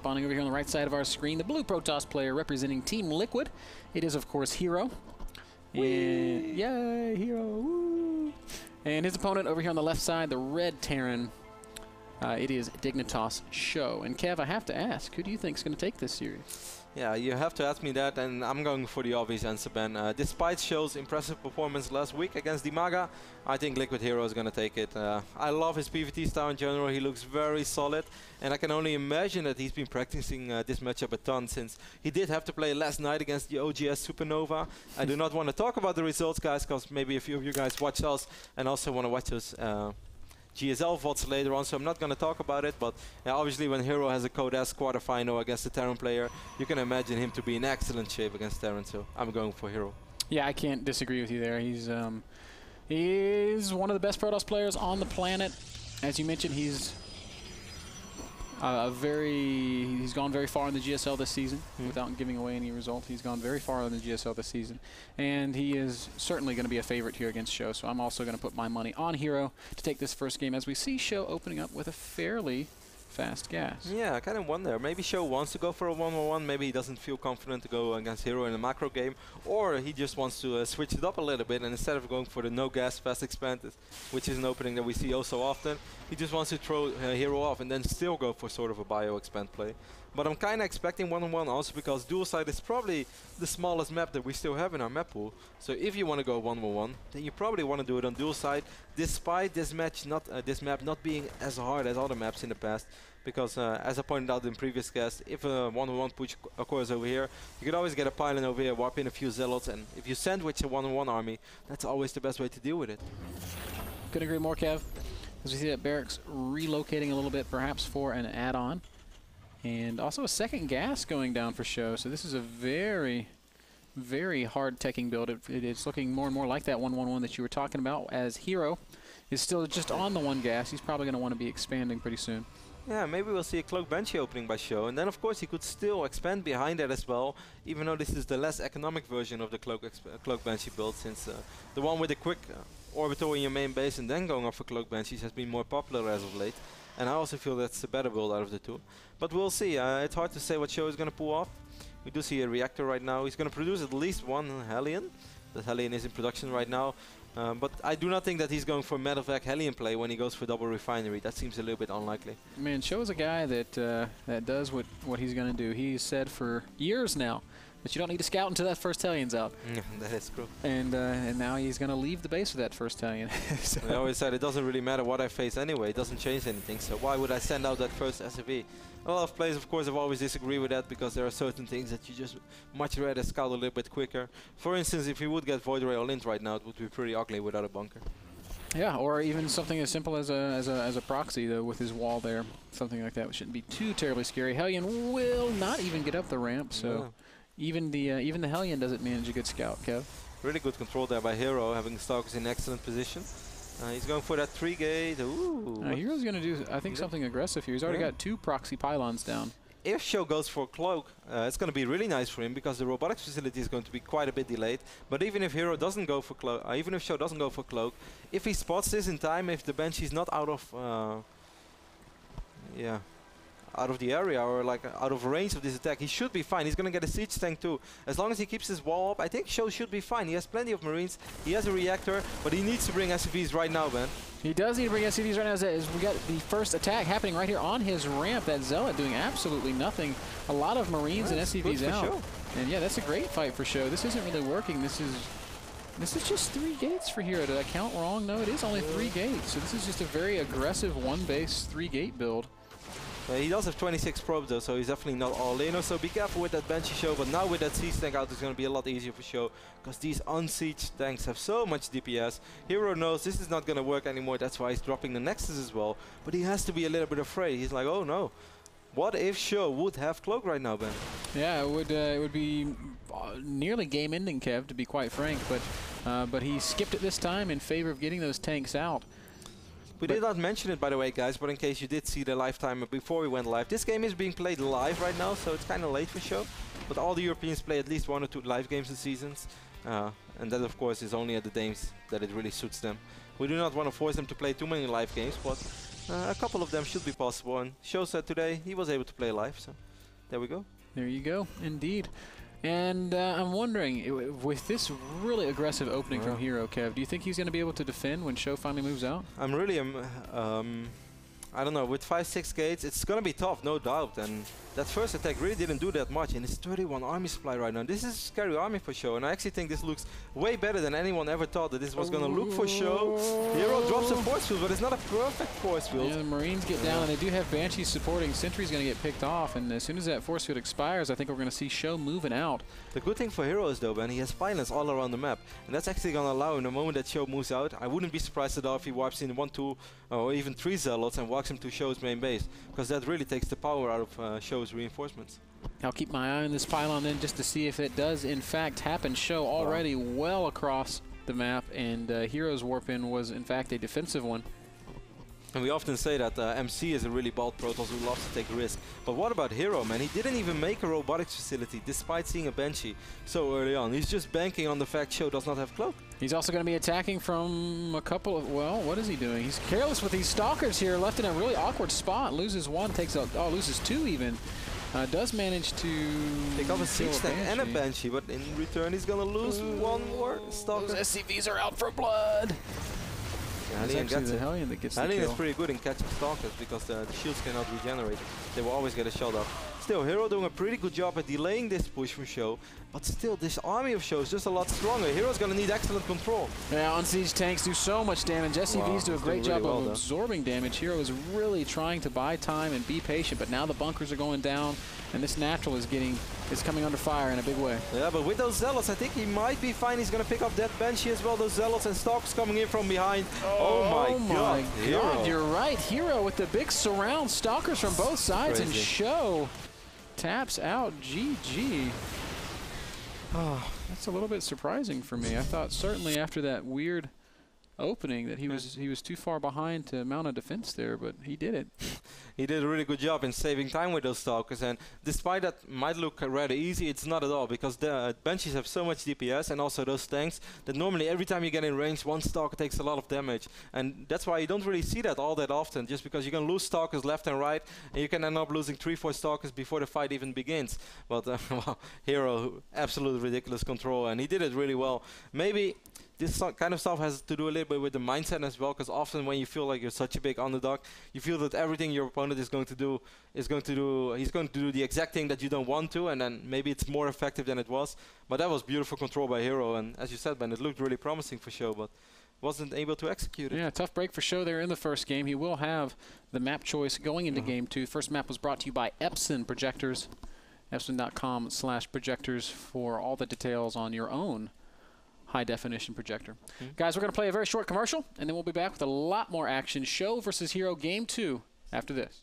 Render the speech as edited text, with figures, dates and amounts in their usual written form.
spawning over here on the right side of our screen, the blue Protoss player representing Team Liquid. It is, of course, HerO. And yay, HerO! Woo. And his opponent over here on the left side, the red Terran. It is Dignitas SjoW. And Kev, I have to ask, who do you think is going to take this series? Yeah, you have to ask me that, and I'm going for the obvious answer, Ben. Despite SjoW's impressive performance last week against Dimaga, I think Liquid HerO is going to take it. I love his PvT style in general. He looks very solid, and I can only imagine that he's been practicing this matchup a ton, since he did have to play last night against the OGS Supernova. I do not want to talk about the results, guys, because maybe a few of you guys watch us and also want to watch us GSL VODs later on, so I'm not going to talk about it, but obviously when HerO has a Code S quarterfinal against a Terran player, you can imagine him to be in excellent shape against Terran, so I'm going for HerO. Yeah, I can't disagree with you there. He's one of the best Protoss players on the planet. As you mentioned, he's gone very far in the GSL this season. Without giving away any result, he's gone very far in the GSL this season, and he is certainly going to be a favorite here against SjoW. So I'm also going to put my money on HerO to take this first game, as we see SjoW opening up with a fairly fast gas. Yeah, I kind of wonder. Maybe SjoW wants to go for a 1-on-1. Maybe he doesn't feel confident to go against HerO in a macro game, or he just wants to switch it up a little bit, and instead of going for the no gas fast expand, which is an opening that we see oh so often, he just wants to throw HerO off and then still go for sort of a bio expand play. But I'm kind of expecting 1-on-1 also because dual side is probably the smallest map that we still have in our map pool. So if you want to go 1-on-1, then you probably want to do it on dual side, despite this map not being as hard as other maps in the past. Because as I pointed out in previous casts, if a 1-on-1 push occurs over here, you could always get a pylon over here, warp in a few zealots, and if you sandwich a 1-on-1 army, that's always the best way to deal with it. Couldn't agree more, Kev. As we see that Barracks relocating a little bit, perhaps for an add-on. And also a second gas going down for SjoW. So this is a very, very hard teching build. It's looking more and more like that 1-1-1 that you were talking about, as HerO is still just on the one gas. He's probably going to want to be expanding pretty soon. Yeah, maybe we'll see a Cloak Banshee opening by SjoW, and then of course he could still expand behind that as well, even though this is the less economic version of the Cloak Banshee build, since the one with the quick orbital in your main base and then going off for Cloak Banshees has been more popular as of late. And I also feel that's a better build out of the two. But we'll see. It's hard to say what SjoW is going to pull off. We do see a reactor right now. He's going to produce at least one Hellion. The Hellion is in production right now. But I do not think that he's going for medevac Hellion play when he goes for double refinery. That seems a little bit unlikely. Man, SjoW is a guy that that does what he's going to do. He's said for years now that you don't need to scout until that first Hellion's out. That is true. And now he's going to leave the base with that first Hellion. So I always said it doesn't really matter what I face anyway. It doesn't change anything. So why would I send out that first SFV? A lot of players, of course, have always disagreed with that because there are certain things that you just much rather scout a little bit quicker. For instance, if you would get Void Ray all-in right now, it would be pretty ugly without a bunker. Yeah, or even something as simple as a proxy, though, with his wall there. Something like that shouldn't be too terribly scary. Hellion will not even get up the ramp, so even the Hellion doesn't manage a good scout, Kev. Really good control there by HerO, having Stalkers in excellent position. He's going for that 3-gate. Ooh. HerO's going to do, I think, something aggressive here. He's already got 2 proxy pylons down. If SjoW goes for Cloak, it's going to be really nice for him because the robotics facility is going to be quite a bit delayed. But even if HerO doesn't go for Cloak, even if SjoW doesn't go for Cloak, if he spots this in time, if the Banshee's not out of, out of the area or like out of range of this attack, he should be fine. He's going to get a siege tank too. As long as he keeps his wall up, I think SjoW should be fine. He has plenty of Marines, he has a reactor, but he needs to bring SCVs right now, Ben. He does need to bring SCVs right now, as we got the first attack happening right here on his ramp. That Zealot doing absolutely nothing. A lot of Marines and SCVs out. And yeah, that's a great fight for SjoW. This isn't really working. This is just 3 gates for HerO. Did I count wrong? No, it is only 3 gates. So this is just a very aggressive 1-base 3-gate build. He does have 26 probes though, so he's definitely not all in. So be careful with that Banshee SjoW, but now with that siege tank out, it's going to be a lot easier for SjoW, because these unsieged tanks have so much DPS. HerO knows this is not going to work anymore, that's why he's dropping the Nexus as well. But he has to be a little bit afraid. He's like, oh no, what if SjoW would have Cloak right now, Ben? Yeah, it would be nearly game-ending, Kev, to be quite frank. But he skipped it this time in favor of getting those tanks out. We did not mention it, by the way, guys, but in case you did see the live timer before we went live, this game is being played live right now, so it's kind of late for SjoW. But all the Europeans play at least 1 or 2 live games in seasons, and that, of course, is only at the games that it really suits them. We do not want to force them to play too many live games, but a couple of them should be possible, and SjoW said today he was able to play live, so there we go. There you go, indeed. And I'm wondering, with this really aggressive opening from HerO, Kev, do you think he's going to be able to defend when SjoW finally moves out? I'm really, I don't know, with 5-6 gates, it's going to be tough, no doubt. And that first attack really didn't do that much. And it's 31 army supply right now. This is a scary army for SjoW. And I actually think this looks way better than anyone ever thought that this was going to look for SjoW. HerO drops a force field, but it's not a perfect force field. Yeah, the Marines get down, and they do have Banshees supporting. Sentry's going to get picked off. And as soon as that force field expires, I think we're going to see SjoW moving out. The good thing for HerO is, though, Ben, he has pylons all around the map. And that's actually going to allow him, the moment that SjoW moves out, I wouldn't be surprised at all if he wipes in 1, 2, or even 3 Zealots and walks him to SjoW's main base. Because that really takes the power out of SjoW's reinforcements. I'll keep my eye on this pylon then just to see if it does in fact happen. SjoW already well across the map, and HerO's warp in was in fact a defensive one. And we often say that MC is a really bold Protoss who loves to take risks. But what about HerO, man? He didn't even make a robotics facility despite seeing a Banshee so early on. He's just banking on the fact SjoW does not have Cloak. He's also going to be attacking from a couple of, well, what is he doing? He's careless with these Stalkers here, left in a really awkward spot. Loses 1, takes out, loses 2 even. Does manage to pick up a 6-tank and a Banshee, but in return he's gonna lose 1 more Stalker. Those SCVs are out for blood. Hellion gets the it. Hellion that gets Hellion the is kill. pretty good in catching Stalkers because the shields cannot regenerate. They will always get a shot off. Still, HerO doing a pretty good job at delaying this push from SjoW, but still, this army of SjoW is just a lot stronger. HerO's gonna need excellent control. Yeah, on siege tanks do so much damage. SCVs do a great job of absorbing damage. HerO is really trying to buy time and be patient, but now the bunkers are going down, and this natural is coming under fire in a big way. Yeah, but with those Zealots, I think he might be fine. He's gonna pick up that Banshee as well. Those Zealots and Stalkers coming in from behind. Oh my God, HerO. You're right. HerO with the big surround, Stalkers from both sides, and SjoW taps out. GG. Oh, that's a little bit surprising for me. I thought certainly after that weird opening that he was too far behind to mount a defense there, but he did it. He did a really good job in saving time with those Stalkers, and despite that might look rather easy, it's not at all, because the Banshees have so much DPS and also those tanks that normally every time you get in range, 1 Stalker takes a lot of damage, and that's why you don't really see that all that often, just because you can lose Stalkers left and right, and you can end up losing 3-4 Stalkers before the fight even begins. But well, HerO, absolute ridiculous control, and he did it really well. Maybe this kind of stuff has to do a little bit with the mindset as well, because often when you feel like you're such a big underdog, you feel that everything your opponent is going to do, he's going to do the exact thing that you don't want to, and then maybe it's more effective than it was. But that was beautiful control by HerO, and as you said, Ben, it looked really promising for SjoW, but wasn't able to execute it. Yeah, tough break for SjoW there in the first game. He will have the map choice going into game 2. First map was brought to you by Epson Projectors. Epson.com/projectors for all the details on your own high-definition projector. Guys, we're going to play a very short commercial, and then we'll be back with a lot more action. SjoW versus HerO Game 2 after this.